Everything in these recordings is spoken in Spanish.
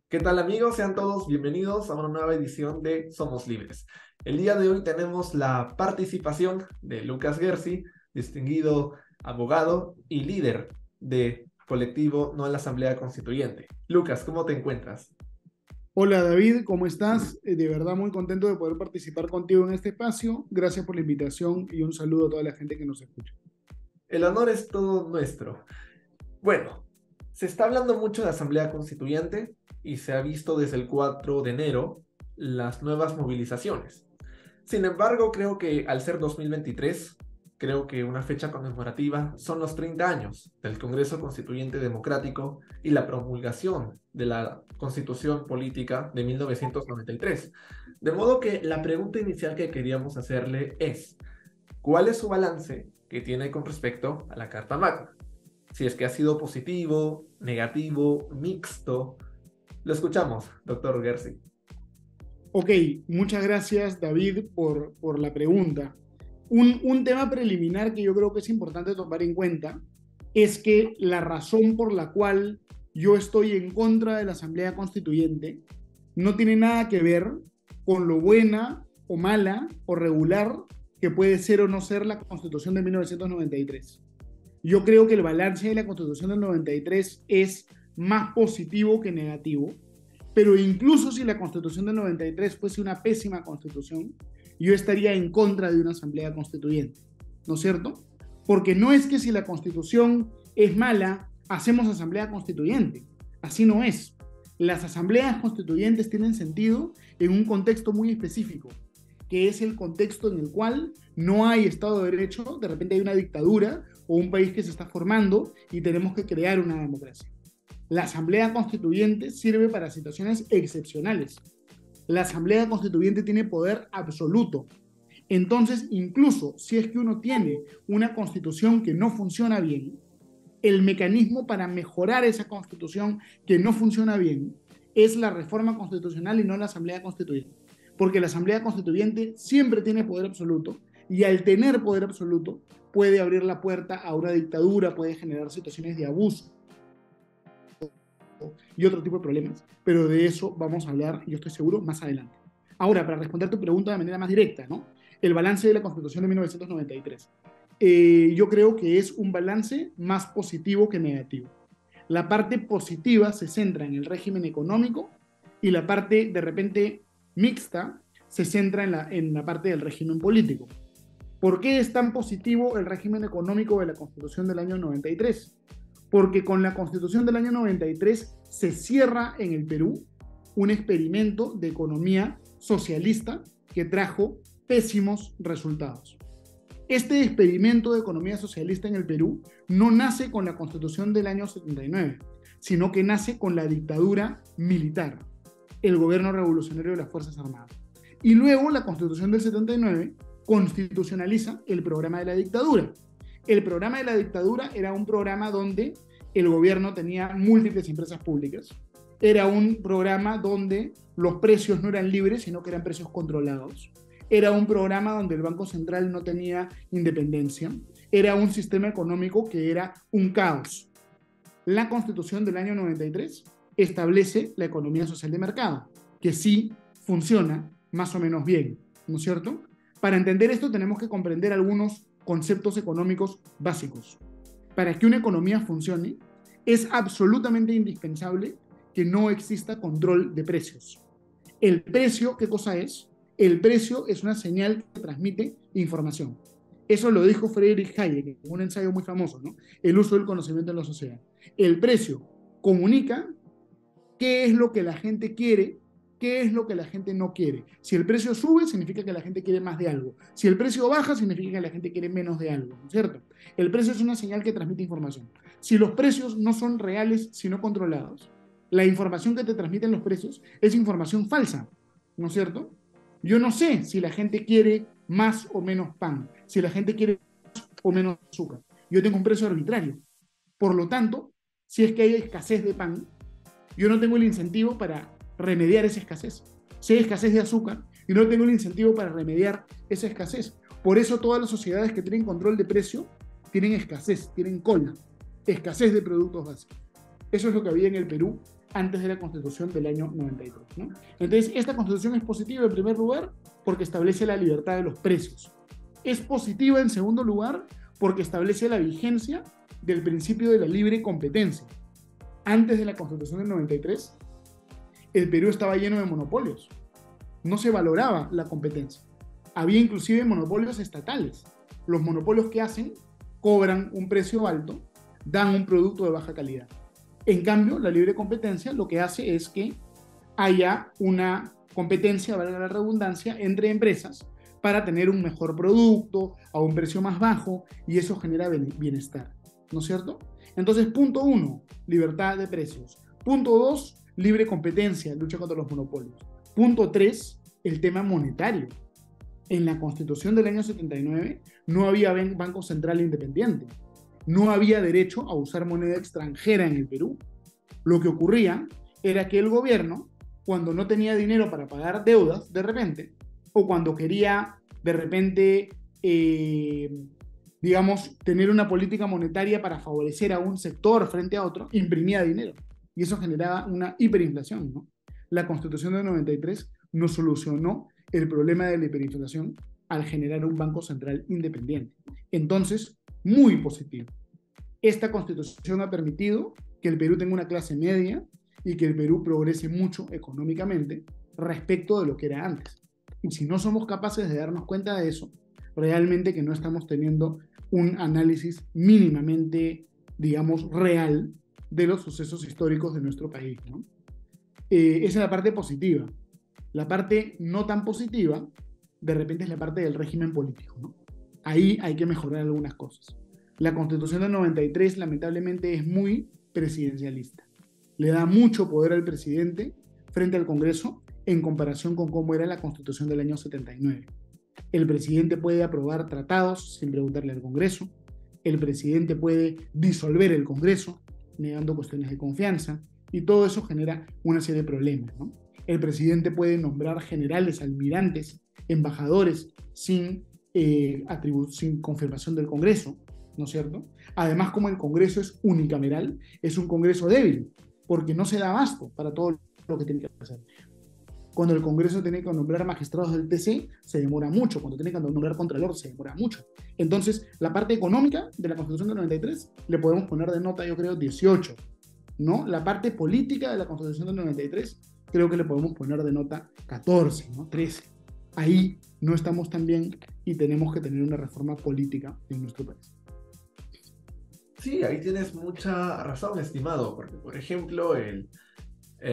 ¿Qué tal amigos? Sean todos bienvenidos a una nueva edición de Somos Libres. El día de hoy tenemos la participación de Lucas Gersi, distinguido abogado y líder de colectivo No a la Asamblea Constituyente. Lucas, ¿cómo te encuentras? Hola David, ¿cómo estás? De verdad muy contento de poder participar contigo en este espacio. Gracias por la invitación y un saludo a toda la gente que nos escucha. El honor es todo nuestro. Bueno, se está hablando mucho de Asamblea Constituyente y se ha visto desde el 4 de enero las nuevas movilizaciones. Sin embargo, creo que al ser 2023, creo que una fecha conmemorativa son los 30 años del Congreso Constituyente Democrático y la promulgación de la Constitución Política de 1993. De modo que la pregunta inicial que queríamos hacerle es, ¿cuál es su balance que tiene con respecto a la Carta Magna? Si es que ha sido positivo, negativo, mixto. Lo escuchamos, doctor Gersi. Ok, muchas gracias David por la pregunta. Un tema preliminar que yo creo que es importante tomar en cuenta es que la razón por la cual yo estoy en contra de la Asamblea Constituyente no tiene nada que ver con lo buena o mala o regular que puede ser o no ser la Constitución de 1993. Yo creo que el balance de la Constitución del 93 es más positivo que negativo, pero incluso si la Constitución del 93 fuese una pésima Constitución, yo estaría en contra de una Asamblea Constituyente, ¿no es cierto? Porque no es que si la Constitución es mala, hacemos Asamblea Constituyente. Así no es. Las asambleas constituyentes tienen sentido en un contexto muy específico, que es el contexto en el cual no hay Estado de Derecho, de repente hay una dictadura o un país que se está formando y tenemos que crear una democracia. La Asamblea Constituyente sirve para situaciones excepcionales. La Asamblea Constituyente tiene poder absoluto. Entonces, incluso si es que uno tiene una constitución que no funciona bien, el mecanismo para mejorar esa constitución que no funciona bien es la reforma constitucional y no la Asamblea Constituyente. Porque la Asamblea Constituyente siempre tiene poder absoluto y al tener poder absoluto puede abrir la puerta a una dictadura, puede generar situaciones de abuso y otro tipo de problemas, pero de eso vamos a hablar, yo estoy seguro, más adelante. Ahora, para responder tu pregunta de manera más directa, ¿no? El balance de la Constitución de 1993. Yo creo que es un balance más positivo que negativo. La parte positiva se centra en el régimen económico y la parte de repente mixta se centra en la parte del régimen político. ¿Por qué es tan positivo el régimen económico de la Constitución del año 93? Porque con la Constitución del año 93 se cierra en el Perú un experimento de economía socialista que trajo pésimos resultados. Este experimento de economía socialista en el Perú no nace con la Constitución del año 79, sino que nace con la dictadura militar, el gobierno revolucionario de las Fuerzas Armadas. Y luego la Constitución del 79 constitucionaliza el programa de la dictadura. El programa de la dictadura era un programa donde el gobierno tenía múltiples empresas públicas. Era un programa donde los precios no eran libres, sino que eran precios controlados. Era un programa donde el Banco Central no tenía independencia. Era un sistema económico que era un caos. La Constitución del año 93 establece la economía social de mercado, que sí funciona más o menos bien, ¿no es cierto? Para entender esto tenemos que comprender algunos conceptos económicos básicos. Para que una economía funcione, es absolutamente indispensable que no exista control de precios. El precio, ¿qué cosa es? El precio es una señal que transmite información. Eso lo dijo Friedrich Hayek en un ensayo muy famoso, ¿no? El uso del conocimiento en la sociedad. El precio comunica qué es lo que la gente quiere, qué es lo que la gente no quiere. Si el precio sube, significa que la gente quiere más de algo. Si el precio baja, significa que la gente quiere menos de algo, ¿no es cierto? El precio es una señal que transmite información. Si los precios no son reales, sino controlados, la información que te transmiten los precios es información falsa, ¿no es cierto? Yo no sé si la gente quiere más o menos pan, si la gente quiere más o menos azúcar. Yo tengo un precio arbitrario. Por lo tanto, si es que hay escasez de pan, yo no tengo el incentivo para remediar esa escasez. Si hay escasez de azúcar, yo no tengo el incentivo para remediar esa escasez. Por eso todas las sociedades que tienen control de precio tienen escasez, tienen cola, escasez de productos básicos. Eso es lo que había en el Perú antes de la Constitución del año 93, ¿no? Entonces, esta Constitución es positiva en primer lugar porque establece la libertad de los precios. Es positiva en segundo lugar porque establece la vigencia del principio de la libre competencia. Antes de la Constitución del 93, el Perú estaba lleno de monopolios. No se valoraba la competencia. Había inclusive monopolios estatales. Los monopolios que hacen cobran un precio alto, dan un producto de baja calidad. En cambio, la libre competencia lo que hace es que haya una competencia, valga la redundancia, entre empresas para tener un mejor producto a un precio más bajo y eso genera bienestar, ¿no es cierto? Entonces, punto 1, libertad de precios. Punto 2, libre competencia, lucha contra los monopolios. Punto 3, el tema monetario. En la Constitución del año 79 no había Banco Central independiente. No había derecho a usar moneda extranjera en el Perú. Lo que ocurría era que el gobierno, cuando no tenía dinero para pagar deudas de repente, o cuando quería de repente, digamos, tener una política monetaria para favorecer a un sector frente a otro, imprimía dinero. Y eso generaba una hiperinflación, ¿no? La Constitución del 93 no solucionó el problema de la hiperinflación al generar un banco central independiente. Entonces, muy positivo. Esta Constitución ha permitido que el Perú tenga una clase media y que el Perú progrese mucho económicamente respecto de lo que era antes. Y si no somos capaces de darnos cuenta de eso, realmente que no estamos teniendo un análisis mínimamente, digamos, real de los sucesos históricos de nuestro país, ¿no? Esa es la parte positiva. La parte no tan positiva, de repente, es la parte del régimen político, ¿no? Ahí hay que mejorar algunas cosas. La Constitución del 93, lamentablemente, es muy presidencialista. Le da mucho poder al presidente frente al Congreso en comparación con cómo era la Constitución del año 79. El presidente puede aprobar tratados sin preguntarle al Congreso. El presidente puede disolver el Congreso, negando cuestiones de confianza, y todo eso genera una serie de problemas, ¿no? El presidente puede nombrar generales, almirantes, embajadores sin confirmación del Congreso, ¿no es cierto? Además, como el Congreso es unicameral, es un Congreso débil, porque no se da abasto para todo lo que tiene que hacer. Cuando el Congreso tiene que nombrar magistrados del TC, se demora mucho. Cuando tiene que nombrar contralor, se demora mucho. Entonces, la parte económica de la Constitución del 93 le podemos poner de nota, yo creo, 18, ¿no? La parte política de la Constitución del 93 creo que le podemos poner de nota 14, ¿no? 13. Ahí no estamos tan bien y tenemos que tener una reforma política en nuestro país. Sí, ahí tienes mucha razón, estimado, porque, por ejemplo, el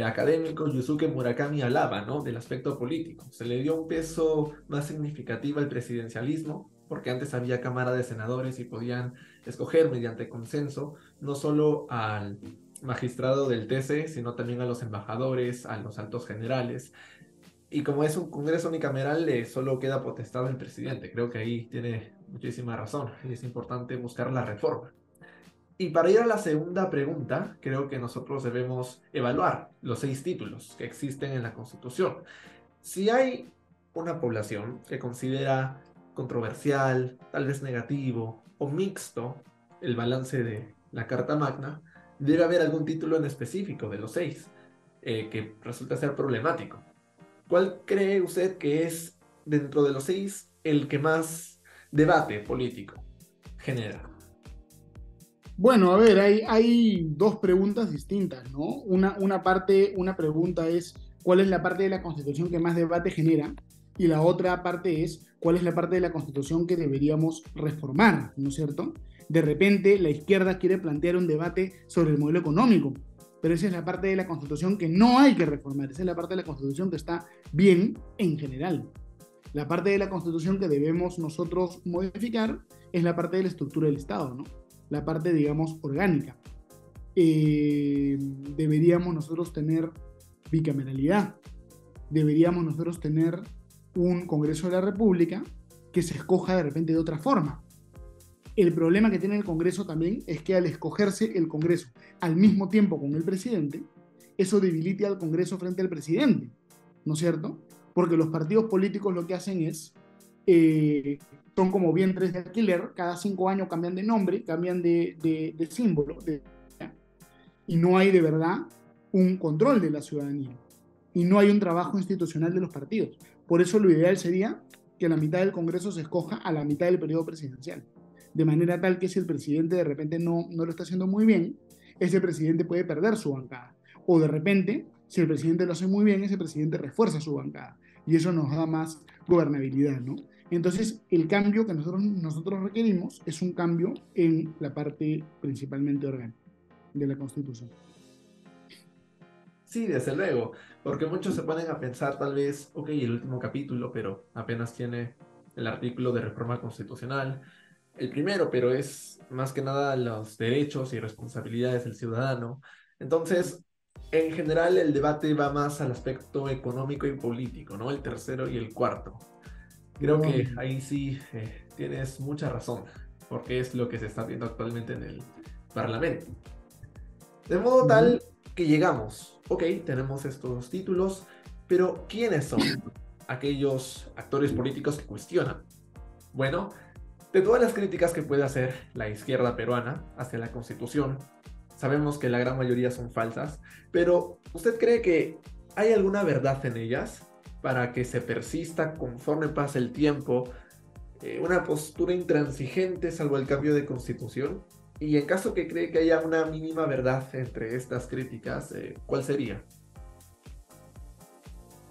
académico Yusuke Murakami hablaba, ¿no?, del aspecto político. Se le dio un peso más significativo al presidencialismo, porque antes había Cámara de Senadores y podían escoger mediante consenso, no solo al magistrado del TC, sino también a los embajadores, a los altos generales. Y como es un Congreso unicameral, solo queda potestad del presidente. Creo que ahí tiene muchísima razón y es importante buscar la reforma. Y para ir a la segunda pregunta, creo que nosotros debemos evaluar los 6 títulos que existen en la Constitución. Si hay una población que considera controversial, tal vez negativo o mixto el balance de la Carta Magna, debe haber algún título en específico de los 6 que resulta ser problemático. ¿Cuál cree usted que es, dentro de los 6, el que más debate político genera? Bueno, a ver, hay dos preguntas distintas, ¿no? Una pregunta es cuál es la parte de la Constitución que más debate genera y la otra parte es cuál es la parte de la Constitución que deberíamos reformar, ¿no es cierto? De repente la izquierda quiere plantear un debate sobre el modelo económico, pero esa es la parte de la Constitución que no hay que reformar, esa es la parte de la Constitución que está bien en general. La parte de la Constitución que debemos nosotros modificar es la parte de la estructura del Estado, ¿no? La parte, digamos, orgánica. Deberíamos nosotros tener bicameralidad. Deberíamos nosotros tener un Congreso de la República que se escoja de repente de otra forma. El problema que tiene el Congreso también es que al escogerse el Congreso al mismo tiempo con el presidente, eso debilita al Congreso frente al presidente, ¿no es cierto? Porque los partidos políticos lo que hacen es son como vientres de alquiler, cada 5 años cambian de nombre, cambian de símbolo, y no hay de verdad un control de la ciudadanía y no hay un trabajo institucional de los partidos. Por eso lo ideal sería que la mitad del Congreso se escoja a la mitad del periodo presidencial, de manera tal que si el presidente de repente no lo está haciendo muy bien, ese presidente puede perder su bancada. O de repente, si el presidente lo hace muy bien, ese presidente refuerza su bancada. Y eso nos da más gobernabilidad, ¿no? Entonces, el cambio que nosotros requerimos es un cambio en la parte principalmente orgánica de la Constitución. Sí, desde luego, porque muchos se ponen a pensar tal vez, ok, el último capítulo, pero apenas tiene el artículo de reforma constitucional, el primero, pero es más que nada los derechos y responsabilidades del ciudadano. Entonces, en general el debate va más al aspecto económico y político, ¿no? El tercero y el cuarto. Creo que Probablemente. ahí sí tienes mucha razón, porque es lo que se está viendo actualmente en el Parlamento. De modo Ujú. tal que llegamos, ok, tenemos estos títulos, pero ¿quiénes son aquellos actores políticos que cuestionan? Bueno, de todas las críticas que puede hacer la izquierda peruana hacia la Constitución, sabemos que la gran mayoría son falsas, pero ¿usted cree que hay alguna verdad en ellas para que se persista conforme pasa el tiempo una postura intransigente salvo el cambio de Constitución? Y en caso que cree que haya una mínima verdad entre estas críticas, ¿cuál sería?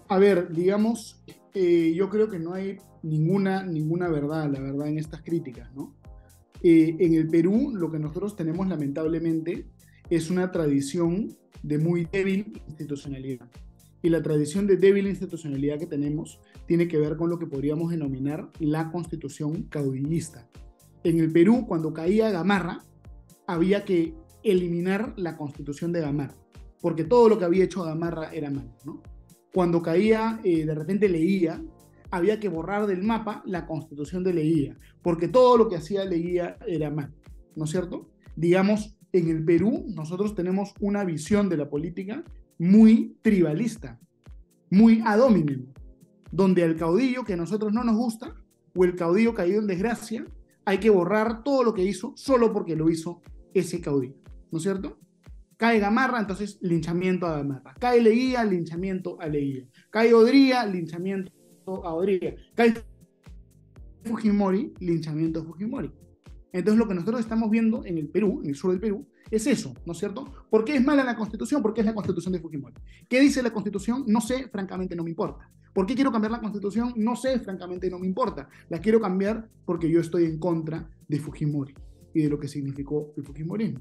A ver, digamos, yo creo que no hay ninguna verdad, la verdad, en estas críticas, ¿no? En el Perú, lo que nosotros tenemos lamentablemente es una tradición de muy débil institucionalidad. Y la tradición de débil institucionalidad que tenemos tiene que ver con lo que podríamos denominar la constitución caudillista. En el Perú, cuando caía Gamarra, había que eliminar la constitución de Gamarra, porque todo lo que había hecho Gamarra era malo, ¿no? Cuando caía, de repente Leía, había que borrar del mapa la constitución de Leía, porque todo lo que hacía Leía era mal, ¿no es cierto? Digamos, en el Perú nosotros tenemos una visión de la política muy tribalista, muy ad hominem, donde al caudillo que a nosotros no nos gusta, o el caudillo caído en desgracia, hay que borrar todo lo que hizo solo porque lo hizo ese caudillo, ¿no es cierto? Cae Gamarra, entonces linchamiento a Gamarra. Cae Leguía, linchamiento a Leguía. Cae Odría, linchamiento a Odría. Cae Fujimori, linchamiento a Fujimori. Entonces lo que nosotros estamos viendo en el Perú, en el sur del Perú, es eso, ¿no es cierto? ¿Por qué es mala la Constitución? Porque es la Constitución de Fujimori. ¿Qué dice la Constitución? No sé, francamente no me importa. ¿Por qué quiero cambiar la Constitución? No sé, francamente no me importa. La quiero cambiar porque yo estoy en contra de Fujimori y de lo que significó el Fujimorismo.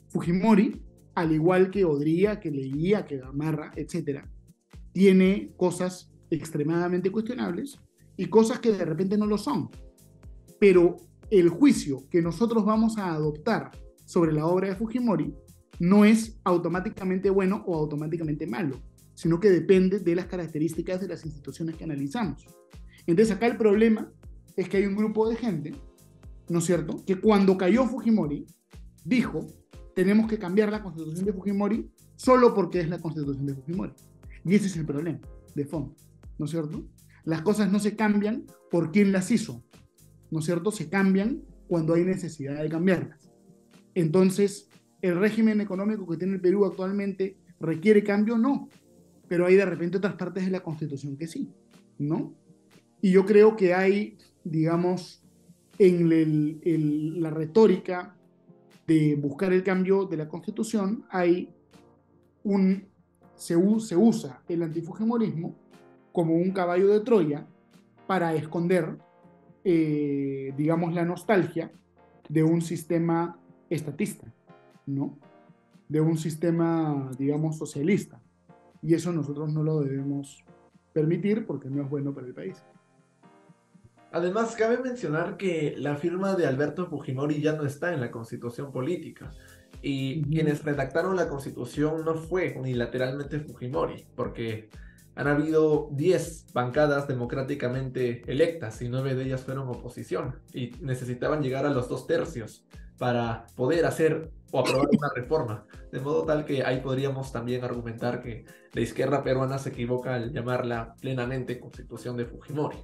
Fujimori, al igual que Odría, que Leguía, que Gamarra, etcétera, tiene cosas extremadamente cuestionables y cosas que de repente no lo son. Pero el juicio que nosotros vamos a adoptar sobre la obra de Fujimori no es automáticamente bueno o automáticamente malo, sino que depende de las características de las instituciones que analizamos. Entonces acá el problema es que hay un grupo de gente, ¿no es cierto?, que cuando cayó Fujimori dijo, tenemos que cambiar la constitución de Fujimori solo porque es la constitución de Fujimori. Y ese es el problema de fondo, ¿no es cierto? Las cosas no se cambian por quién las hizo, ¿no es cierto? Se cambian cuando hay necesidad de cambiarlas. Entonces, ¿el régimen económico que tiene el Perú actualmente requiere cambio? No, pero hay de repente otras partes de la Constitución que sí, ¿no? Y yo creo que hay, digamos, en la retórica de buscar el cambio de la Constitución, hay se usa el antifujimorismo como un caballo de Troya para esconder, digamos, la nostalgia de un sistema estatista, ¿no? De un sistema, digamos, socialista. Y eso nosotros no lo debemos permitir porque no es bueno para el país. Además, cabe mencionar que la firma de Alberto Fujimori ya no está en la Constitución política. Y Ujú. quienes redactaron la Constitución no fue unilateralmente Fujimori, porque han habido 10 bancadas democráticamente electas y 9 de ellas fueron oposición y necesitaban llegar a los 2 tercios para poder hacer o aprobar una reforma. De modo tal que ahí podríamos también argumentar que la izquierda peruana se equivoca al llamarla plenamente Constitución de Fujimori.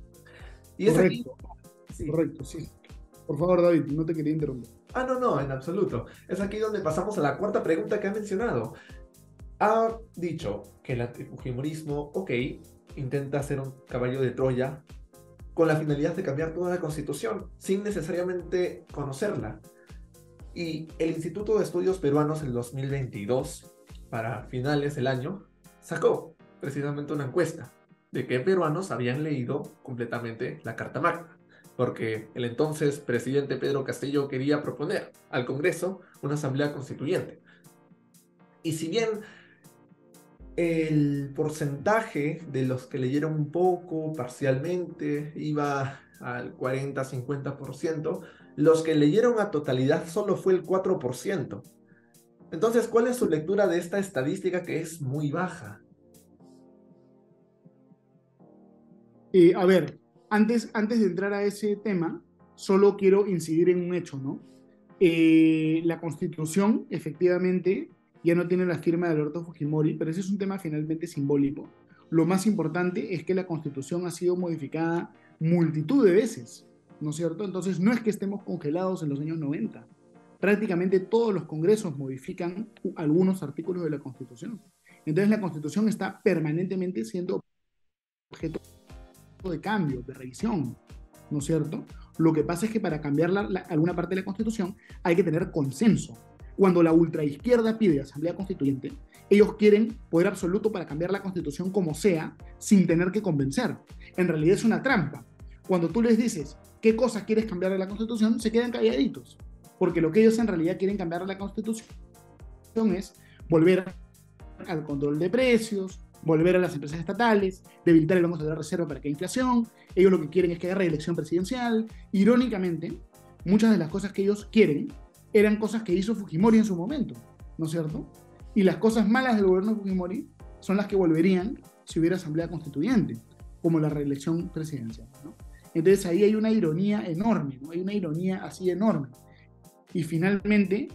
Y es aquí, Correcto, sí. correcto, sí. Por favor, David, no te quería interrumpir. Ah, no, no, en absoluto. Es aquí donde pasamos a la cuarta pregunta que ha mencionado. Ha dicho que el antifujimorismo, ok, intenta ser un caballo de Troya con la finalidad de cambiar toda la Constitución, sin necesariamente conocerla. Y el Instituto de Estudios Peruanos en 2022, para finales del año, sacó precisamente una encuesta de qué peruanos habían leído completamente la Carta Magna, porque el entonces presidente Pedro Castillo quería proponer al Congreso una asamblea constituyente. Y si bien el porcentaje de los que leyeron un poco, parcialmente, iba al 40-50%, los que leyeron a totalidad solo fue el 4%. Entonces, ¿cuál es su lectura de esta estadística que es muy baja? A ver, antes de entrar a ese tema, solo quiero incidir en un hecho, ¿no? La Constitución, efectivamente, ya no tiene la firma de Alberto Fujimori, pero ese es un tema finalmente simbólico. Lo más importante es que la Constitución ha sido modificada multitud de veces, ¿no es cierto? Entonces, no es que estemos congelados en los años 90. Prácticamente todos los congresos modifican algunos artículos de la Constitución. Entonces, la Constitución está permanentemente siendo objeto de cambio, de revisión, ¿no es cierto? Lo que pasa es que para cambiar alguna parte de la Constitución hay que tener consenso. Cuando la ultraizquierda pide asamblea constituyente, ellos quieren poder absoluto para cambiar la Constitución como sea, sin tener que convencer. En realidad es una trampa. Cuando tú les dices qué cosas quieres cambiar de la Constitución, se quedan calladitos, porque lo que ellos en realidad quieren cambiar de la Constitución es volver al control de precios, volver a las empresas estatales, debilitar el Banco Central de Reserva para que haya inflación. Ellos lo que quieren es que haya reelección presidencial. Irónicamente, muchas de las cosas que ellos quieren eran cosas que hizo Fujimori en su momento, ¿no es cierto? Y las cosas malas del gobierno de Fujimori son las que volverían si hubiera asamblea constituyente, como la reelección presidencial, ¿no? Entonces ahí hay una ironía enorme, ¿no? Hay una ironía así enorme. Y finalmente,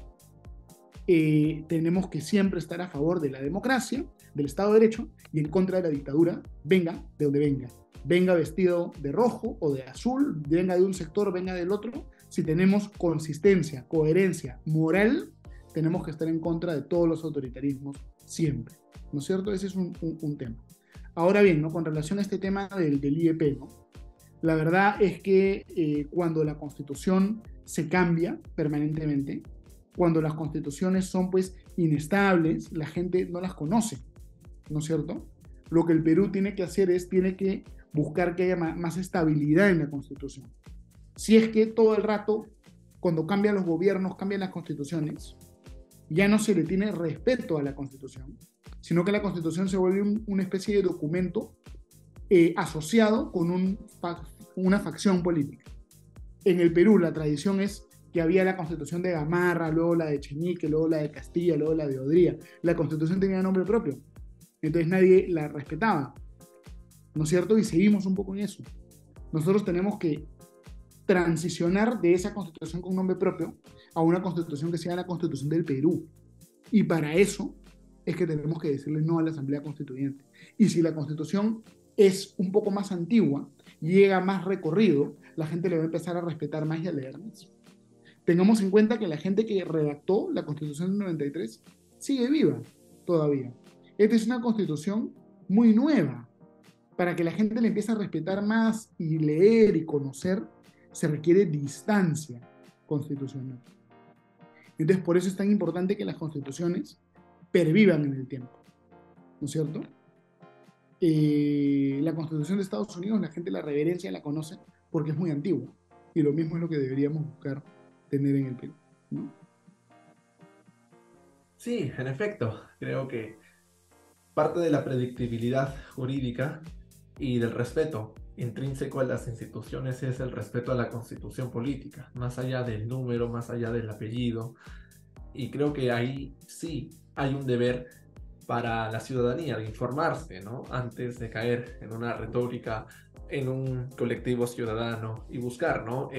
tenemos que siempre estar a favor de la democracia, del Estado de Derecho y en contra de la dictadura, venga de donde venga. Venga vestido de rojo o de azul, venga de un sector, venga del otro. Si tenemos consistencia, coherencia, moral, tenemos que estar en contra de todos los autoritarismos siempre, ¿no es cierto? Ese es un tema. Ahora bien, ¿no? Con relación a este tema del IEP, ¿no? La verdad es que cuando la Constitución se cambia permanentemente, cuando las constituciones son pues inestables, la gente no las conoce, ¿no es cierto? Lo que el Perú tiene que hacer es, tiene que buscar que haya más estabilidad en la Constitución. Si es que todo el rato, cuando cambian los gobiernos, cambian las constituciones, ya no se le tiene respeto a la Constitución, sino que la Constitución se vuelve una especie de documento asociado con una facción política. En el Perú la tradición es que había la Constitución de Gamarra, luego la de Echenique, luego la de Castilla, luego la de Odría. La Constitución tenía nombre propio, entonces nadie la respetaba, ¿no es cierto? Y seguimos un poco en eso. Nosotros tenemos que transicionar de esa Constitución con nombre propio a una Constitución que sea la Constitución del Perú. Y para eso es que tenemos que decirle no a la Asamblea Constituyente. Y si la Constitución es un poco más antigua, llega más recorrido, la gente le va a empezar a respetar más y a leer más. Tengamos en cuenta que la gente que redactó la Constitución del 93 sigue viva todavía. Esta es una Constitución muy nueva. Para que la gente le empiece a respetar más y leer y conocer, se requiere distancia constitucional. Entonces, por eso es tan importante que las constituciones pervivan en el tiempo, ¿no es cierto? La Constitución de Estados Unidos, la gente la reverencia, la conoce porque es muy antigua. Y lo mismo es lo que deberíamos buscar tener en el Perú, ¿no? Sí, en efecto, creo que parte de la predictibilidad jurídica y del respeto intrínseco a las instituciones es el respeto a la constitución política, más allá del número, más allá del apellido. Y creo que ahí sí hay un deber para la ciudadanía de informarse, ¿no? Antes de caer en una retórica, en un colectivo ciudadano y buscar, ¿no?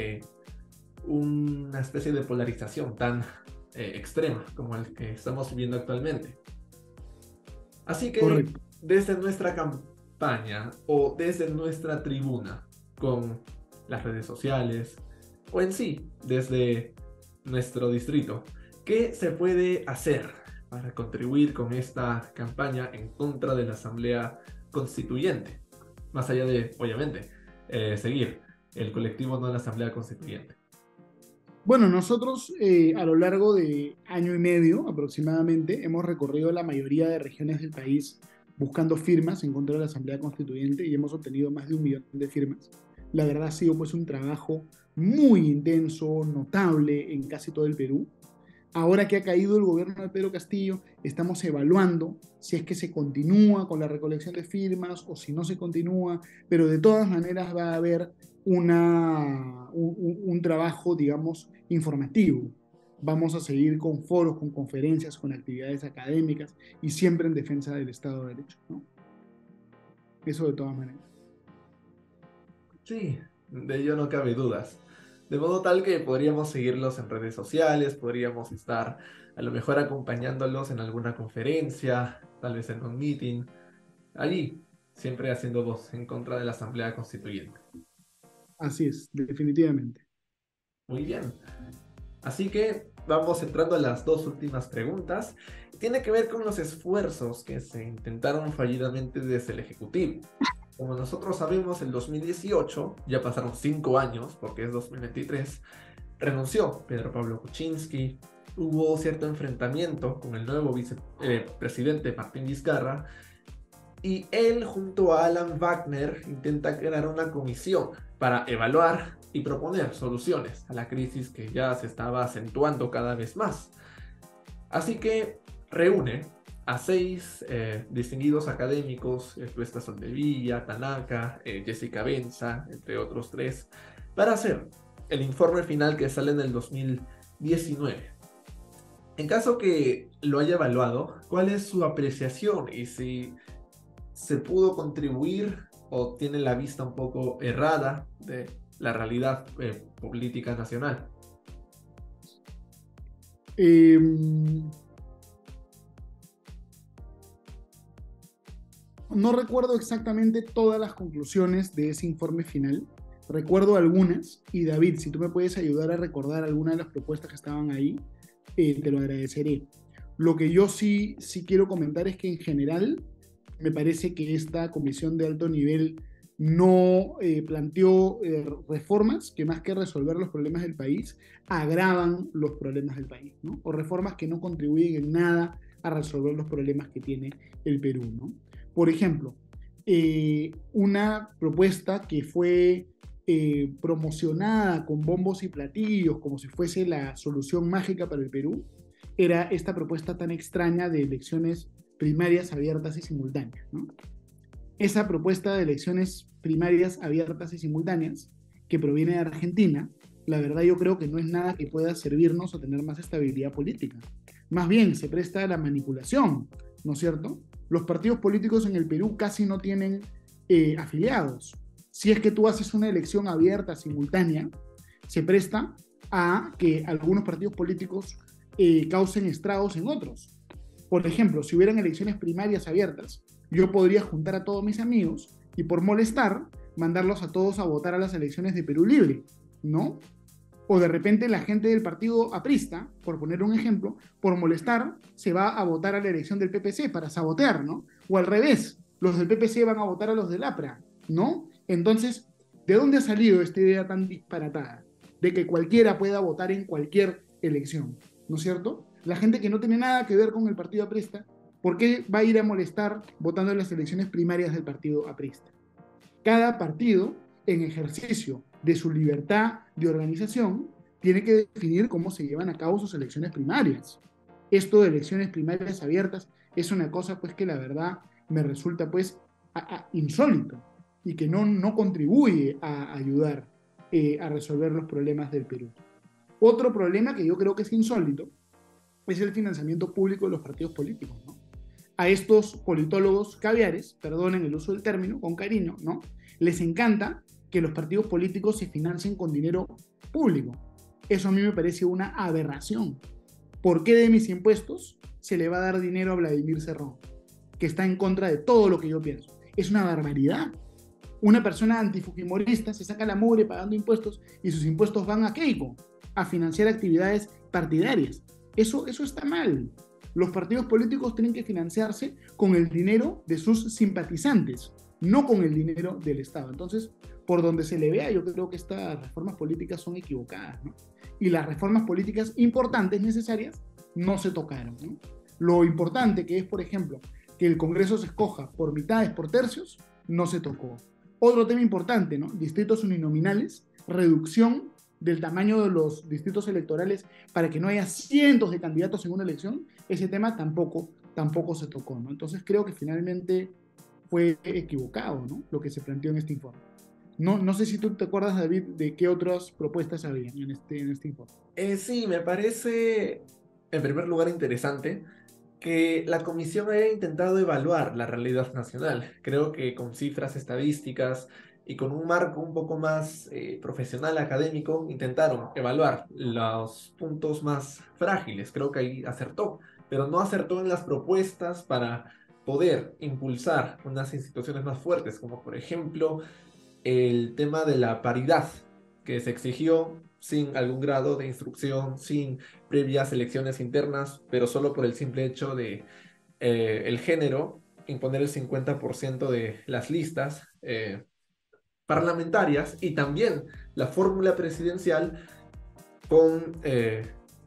Una especie de polarización tan extrema como el que estamos viviendo actualmente. Así que Correcto. desde nuestra campaña o desde nuestra tribuna con las redes sociales o en sí desde nuestro distrito, ¿qué se puede hacer para contribuir con esta campaña en contra de la Asamblea Constituyente? Más allá de, obviamente, seguir el colectivo no de la Asamblea Constituyente. Bueno, nosotros a lo largo de año y medio aproximadamente hemos recorrido la mayoría de regiones del país buscando firmas en contra de la Asamblea Constituyente y hemos obtenido más de 1 millón de firmas. La verdad ha sido pues un trabajo muy intenso, notable en casi todo el Perú. Ahora que ha caído el gobierno de Pedro Castillo, estamos evaluando si es que se continúa con la recolección de firmas o si no se continúa, pero de todas maneras va a haber un trabajo, digamos, informativo. Vamos a seguir con foros, con conferencias, con actividades académicas y siempre en defensa del Estado de Derecho, ¿no? Eso de todas maneras. Sí, de ello no cabe dudas. De modo tal que podríamos seguirlos en redes sociales, podríamos estar a lo mejor acompañándolos en alguna conferencia, tal vez en un meeting, allí, siempre haciendo voz en contra de la Asamblea Constituyente. Así es, definitivamente. Muy bien. Así que vamos entrando a las dos últimas preguntas. Tiene que ver con los esfuerzos que se intentaron fallidamente desde el Ejecutivo. Como nosotros sabemos, el 2018, ya pasaron 5 años, porque es 2023, renunció Pedro Pablo Kuczynski, hubo cierto enfrentamiento con el nuevo vicepresidente Martín Vizcarra, y él junto a Alan Wagner intenta crear una comisión para evaluar y proponer soluciones a la crisis que ya se estaba acentuando cada vez más. Así que reúne a 6 distinguidos académicos, Tuesta Soldevilla, Tanaka, Jessica Benza, entre otros 3, para hacer el informe final que sale en el 2019. En caso que lo haya evaluado, ¿cuál es su apreciación y si se pudo contribuir o tiene la vista un poco errada de la realidad política nacional? No recuerdo exactamente todas las conclusiones de ese informe final. Recuerdo algunas y David, si tú me puedes ayudar a recordar alguna de las propuestas que estaban ahí, te lo agradeceré. Lo que yo sí quiero comentar es que en general me parece que esta comisión de alto nivel no planteó reformas que más que resolver los problemas del país, agravan los problemas del país, ¿no? O reformas que no contribuyen en nada a resolver los problemas que tiene el Perú, ¿no? Por ejemplo, una propuesta que fue promocionada con bombos y platillos como si fuese la solución mágica para el Perú, era esta propuesta tan extraña de elecciones primarias abiertas y simultáneas, ¿no? Esa propuesta de elecciones primarias abiertas y simultáneas que proviene de Argentina, la verdad yo creo que no es nada que pueda servirnos a tener más estabilidad política. Más bien se presta a la manipulación, ¿no es cierto? Los partidos políticos en el Perú casi no tienen afiliados. Si es que tú haces una elección abierta, simultánea, se presta a que algunos partidos políticos causen estragos en otros. Por ejemplo, si hubieran elecciones primarias abiertas, yo podría juntar a todos mis amigos y por molestar, mandarlos a todos a votar a las elecciones de Perú Libre, ¿no? O de repente la gente del partido aprista, por poner un ejemplo, por molestar, se va a votar a la elección del PPC para sabotear, ¿no? O al revés, los del PPC van a votar a los del APRA, ¿no? Entonces, ¿de dónde ha salido esta idea tan disparatada? De que cualquiera pueda votar en cualquier elección, ¿no es cierto? La gente que no tiene nada que ver con el partido aprista, ¿por qué va a ir a molestar votando en las elecciones primarias del partido aprista? Cada partido, en ejercicio de su libertad de organización, tiene que definir cómo se llevan a cabo sus elecciones primarias. Esto de elecciones primarias abiertas es una cosa pues que la verdad me resulta pues insólito y que no contribuye a ayudar a resolver los problemas del Perú. Otro problema que yo creo que es insólito es el financiamiento público de los partidos políticos, ¿no? A estos politólogos caviares, perdonen el uso del término, con cariño, ¿no? Les encanta que los partidos políticos se financien con dinero público. Eso a mí me parece una aberración. ¿Por qué de mis impuestos se le va a dar dinero a Vladimir Cerrón, que está en contra de todo lo que yo pienso? Es una barbaridad. Una persona antifujimorista se saca la mugre pagando impuestos y sus impuestos van a Keiko, a financiar actividades partidarias. Eso está mal. Los partidos políticos tienen que financiarse con el dinero de sus simpatizantes, no con el dinero del Estado. Entonces, por donde se le vea, yo creo que estas reformas políticas son equivocadas, ¿no? Y las reformas políticas importantes, necesarias, no se tocaron, ¿no? Lo importante que es, por ejemplo, que el Congreso se escoja por mitades, por tercios, no se tocó. Otro tema importante, ¿no? Distritos uninominales, reducción del tamaño de los distritos electorales para que no haya cientos de candidatos en una elección, ese tema tampoco se tocó, ¿no? Entonces creo que finalmente fue equivocado, ¿no? Lo que se planteó en este informe. No sé si tú te acuerdas, David, de qué otras propuestas había en este informe. Sí, me parece, en primer lugar, interesante que la comisión haya intentado evaluar la realidad nacional. Creo que con cifras estadísticas y con un marco un poco más profesional, académico, intentaron evaluar los puntos más frágiles. Creo que ahí acertó, pero no acertó en las propuestas para poder impulsar unas instituciones más fuertes, como por ejemplo el tema de la paridad, que se exigió sin algún grado de instrucción, sin previas elecciones internas, pero solo por el simple hecho de el género, imponer el 50% de las listas parlamentarias y también la fórmula presidencial con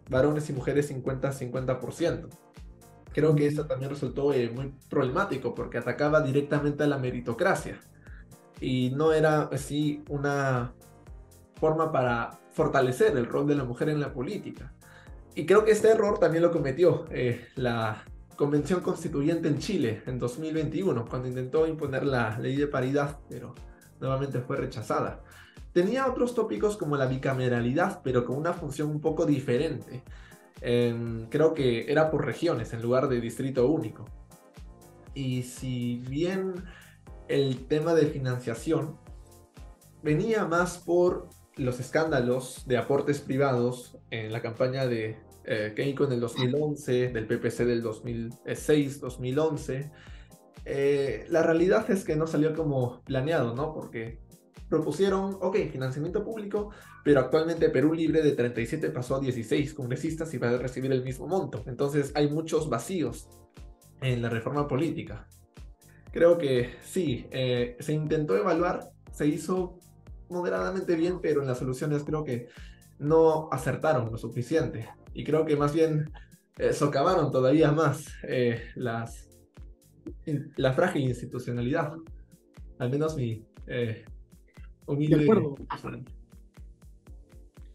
varones y mujeres 50-50%. Creo que esto también resultó muy problemático porque atacaba directamente a la meritocracia y no era así una forma para fortalecer el rol de la mujer en la política. Y creo que este error también lo cometió la Convención Constituyente en Chile en 2021, cuando intentó imponer la ley de paridad, pero nuevamente fue rechazada. Tenía otros tópicos como la bicameralidad, pero con una función un poco diferente. Creo que era por regiones en lugar de distrito único. Y si bien el tema de financiación venía más por los escándalos de aportes privados en la campaña de Keiko en el 2011, del PPC del 2006-2011. La realidad es que no salió como planeado, ¿no? Porque propusieron, ok, financiamiento público, pero actualmente Perú Libre de 37 pasó a 16 congresistas y va a recibir el mismo monto. Entonces hay muchos vacíos en la reforma política. Creo que sí, se intentó evaluar, se hizo moderadamente bien, pero en las soluciones creo que no acertaron lo suficiente. Y creo que más bien socavaron todavía más la frágil institucionalidad. Al menos mi De humilde... acuerdo.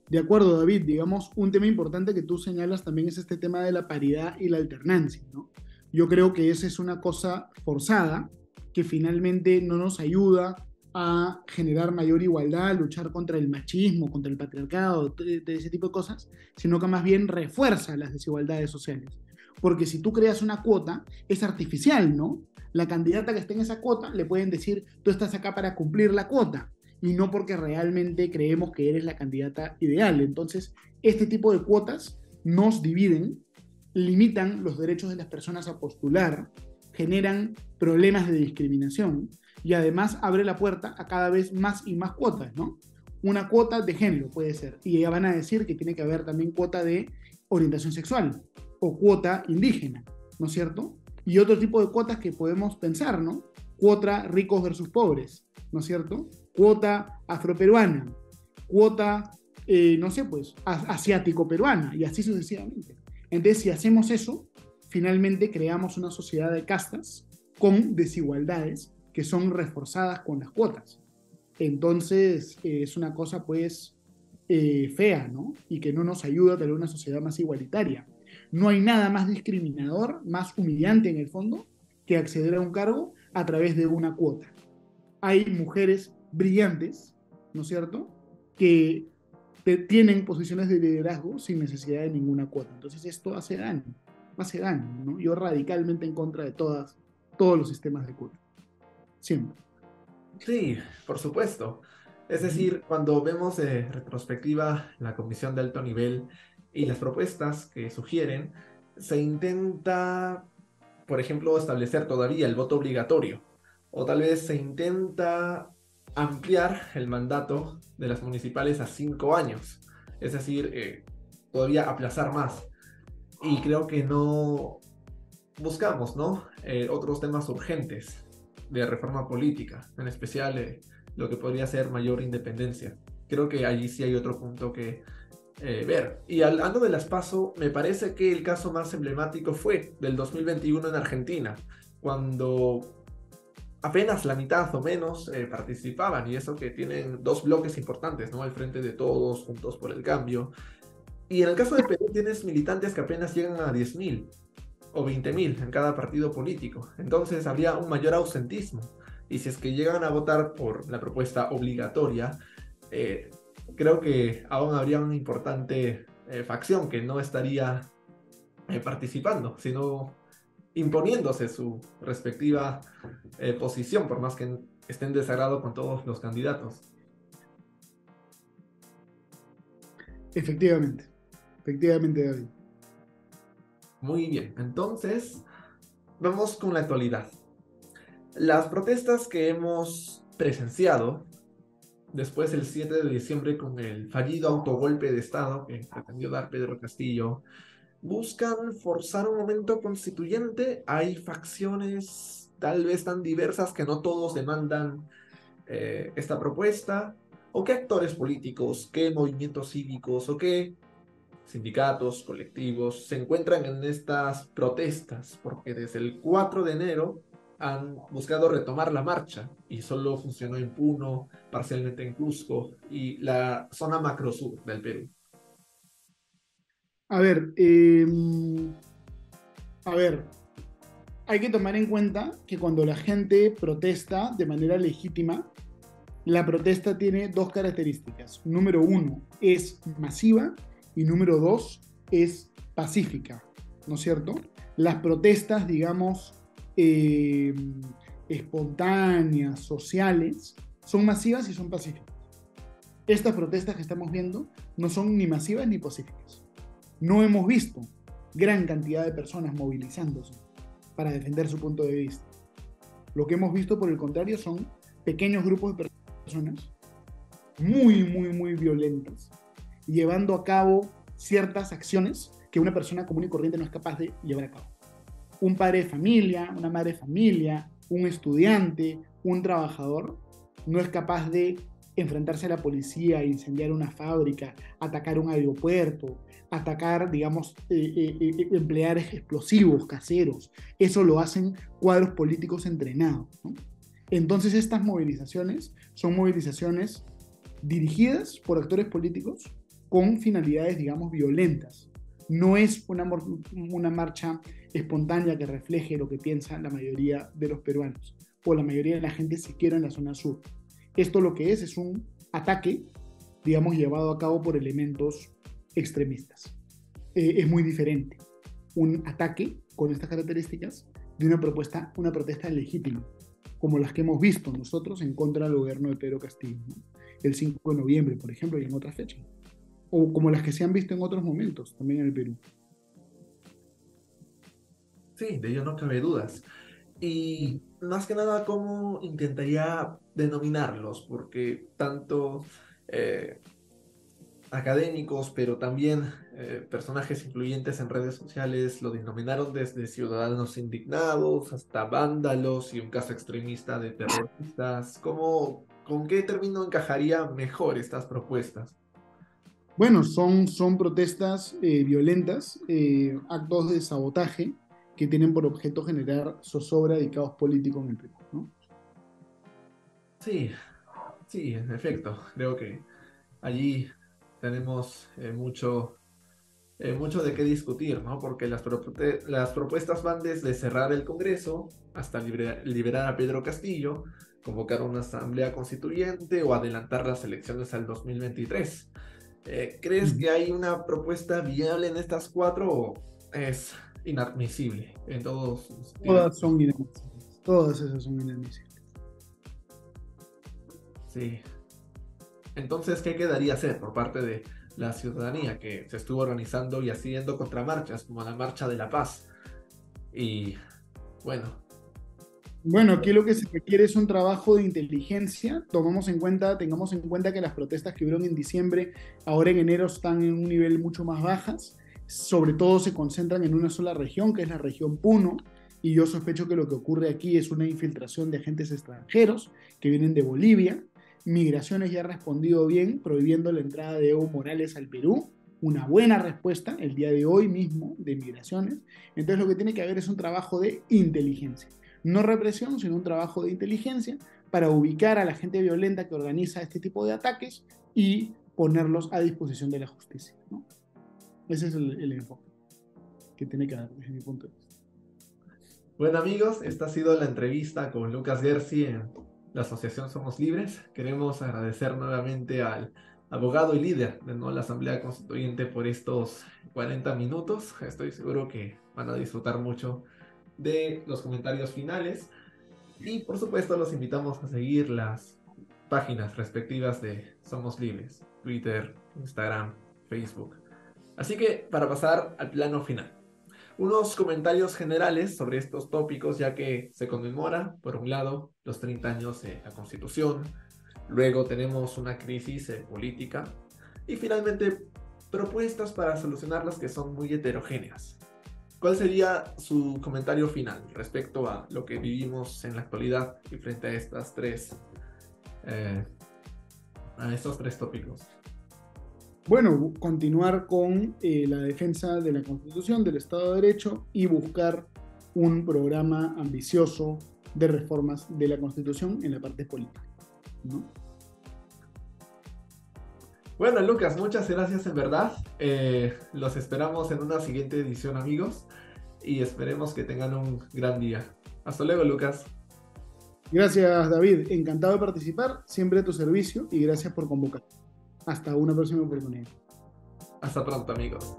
De acuerdo, David. Digamos, un tema importante que tú señalas también es este tema de la paridad y la alternancia, ¿no? Yo creo que esa es una cosa forzada que finalmente no nos ayuda a generar mayor igualdad, a luchar contra el machismo, contra el patriarcado, de ese tipo de cosas, sino que más bien refuerza las desigualdades sociales. Porque si tú creas una cuota, es artificial, ¿no? La candidata que esté en esa cuota le pueden decir, tú estás acá para cumplir la cuota, y no porque realmente creemos que eres la candidata ideal. Entonces, este tipo de cuotas nos dividen, limitan los derechos de las personas a postular, generan problemas de discriminación y además abre la puerta a cada vez más y más cuotas, ¿no? Una cuota de género puede ser, y ya van a decir que tiene que haber también cuota de orientación sexual o cuota indígena, ¿no es cierto? Y otro tipo de cuotas que podemos pensar, ¿no? Cuota ricos versus pobres, ¿no es cierto? Cuota afroperuana, cuota, no sé, pues, asiático-peruana, y así sucesivamente. Entonces, si hacemos eso, finalmente creamos una sociedad de castas con desigualdades que son reforzadas con las cuotas. Entonces, es una cosa, pues, fea, ¿no? Y que no nos ayuda a tener una sociedad más igualitaria. No hay nada más discriminador, más humillante en el fondo, que acceder a un cargo a través de una cuota. Hay mujeres brillantes, ¿no es cierto?, que tienen posiciones de liderazgo sin necesidad de ninguna cuota. Entonces esto hace daño, ¿no? Yo radicalmente en contra de todos los sistemas de cuota, siempre. Sí, por supuesto. Es decir, cuando vemos de retrospectiva la comisión de alto nivel y las propuestas que sugieren, se intenta, por ejemplo, establecer todavía el voto obligatorio, o tal vez se intenta ampliar el mandato de las municipales a 5 años, es decir, todavía aplazar más. y creo que no buscamos, ¿no? Otros temas urgentes de reforma política, en especial lo que podría ser mayor independencia. Creo que allí sí hay otro punto que ver. Y hablando de las PASO, me parece que el caso más emblemático fue del 2021 en Argentina, cuando apenas la mitad o menos participaban, y eso que tienen dos bloques importantes, ¿no? Al frente de todos, Juntos por el Cambio. Y en el caso de Perú tienes militantes que apenas llegan a 10.000 o 20.000 en cada partido político. Entonces habría un mayor ausentismo. Y si es que llegan a votar por la propuesta obligatoria, eh, creo que aún habría una importante facción que no estaría participando, sino imponiéndose su respectiva posición, por más que estén en desagrado con todos los candidatos. Efectivamente, efectivamente, David. Muy bien, entonces vamos con la actualidad. Las protestas que hemos presenciado después del 7 de diciembre con el fallido autogolpe de Estado que pretendió dar Pedro Castillo buscan forzar un momento constituyente. Hay facciones tal vez tan diversas que no todos demandan esta propuesta. ¿O qué actores políticos, qué movimientos cívicos o qué sindicatos, colectivos se encuentran en estas protestas? Porque desde el 4 de enero han buscado retomar la marcha y solo funcionó en Puno, parcialmente en Cusco y la zona macrosur del Perú. A ver, a ver, hay que tomar en cuenta que cuando la gente protesta de manera legítima, la protesta tiene dos características. Número uno, es masiva y número dos, es pacífica, ¿no es cierto? Las protestas, digamos, espontáneas, sociales, son masivas y son pacíficas. Estas protestas que estamos viendo no son ni masivas ni pacíficas. No hemos visto gran cantidad de personas movilizándose para defender su punto de vista. Lo que hemos visto, por el contrario, son pequeños grupos de personas muy violentas, llevando a cabo ciertas acciones que una persona común y corriente no es capaz de llevar a cabo. Un padre de familia, una madre de familia, un estudiante, un trabajador, no es capaz de enfrentarse a la policía, incendiar una fábrica, atacar un aeropuerto, atacar, digamos, emplear explosivos caseros. Eso lo hacen cuadros políticos entrenados, ¿no? Entonces estas movilizaciones son movilizaciones dirigidas por actores políticos con finalidades, digamos, violentas. No es una marcha espontánea que refleje lo que piensa la mayoría de los peruanos o la mayoría de la gente siquiera en la zona sur. Esto lo que es un ataque, digamos, llevado a cabo por elementos extremistas. Es muy diferente un ataque con estas características de una protesta legítima, como las que hemos visto nosotros en contra del gobierno de Pedro Castillo, ¿no? El 5 de noviembre, por ejemplo, y en otras fechas. O como las que se han visto en otros momentos, también en el Perú. Sí, de ello no cabe dudas. Y más que nada, ¿cómo intentaría denominarlos? Porque tanto académicos, pero también personajes influyentes en redes sociales lo denominaron desde ciudadanos indignados hasta vándalos y un caso extremista de terroristas. ¿Con qué término encajaría mejor estas propuestas? Bueno, son protestas violentas, actos de sabotaje que tienen por objeto generar zozobra y caos político en el Perú, ¿no? Sí, sí, en efecto. Creo que allí tenemos mucho de qué discutir, ¿no? Porque las propuestas van desde cerrar el Congreso hasta liberar a Pedro Castillo, convocar una asamblea constituyente o adelantar las elecciones al 2023. ¿Crees que hay una propuesta viable en estas cuatro o es inadmisible en todos sus sentidos? Todas son inadmisibles. Todas esas son inadmisibles. Sí. Entonces, ¿qué quedaría hacer por parte de la ciudadanía que se estuvo organizando y haciendo contramarchas, como la Marcha de la Paz? Y bueno, Bueno, aquí lo que se requiere es un trabajo de inteligencia. Tengamos en cuenta que las protestas que hubieron en diciembre, ahora en enero están en un nivel mucho más bajas. sobre todo se concentran en una sola región, que es la región Puno, y yo sospecho que lo que ocurre aquí es una infiltración de agentes extranjeros que vienen de Bolivia. Migraciones ya ha respondido bien, prohibiendo la entrada de Evo Morales al Perú. Una buena respuesta el día de hoy mismo de Migraciones. Entonces lo que tiene que haber es un trabajo de inteligencia. No represión, sino un trabajo de inteligencia para ubicar a la gente violenta que organiza este tipo de ataques y ponerlos a disposición de la justicia, ¿no? Ese es el enfoque que tiene que haber desde mi punto de vista. Bueno amigos, esta ha sido la entrevista con Lucas Gersi en la Asociación Somos Libres. Queremos agradecer nuevamente al abogado y líder de la Asamblea Constituyente por estos 40 minutos. Estoy seguro que van a disfrutar mucho de los comentarios finales. Y por supuesto los invitamos a seguir las páginas respectivas de Somos Libres, Twitter, Instagram, Facebook. Así que para pasar al plano final, unos comentarios generales sobre estos tópicos, ya que se conmemora, por un lado, los 30 años de la Constitución, luego tenemos una crisis política y finalmente propuestas para solucionarlas que son muy heterogéneas. ¿Cuál sería su comentario final respecto a lo que vivimos en la actualidad y frente a estos tres tópicos? Bueno, continuar con la defensa de la Constitución, del Estado de Derecho y buscar un programa ambicioso de reformas de la Constitución en la parte política, ¿no? Bueno, Lucas, muchas gracias en verdad. Los esperamos en una siguiente edición, amigos, y esperemos que tengan un gran día. Hasta luego, Lucas. Gracias, David. Encantado de participar, siempre a tu servicio y gracias por convocar. Hasta una próxima oportunidad. Hasta pronto, amigos.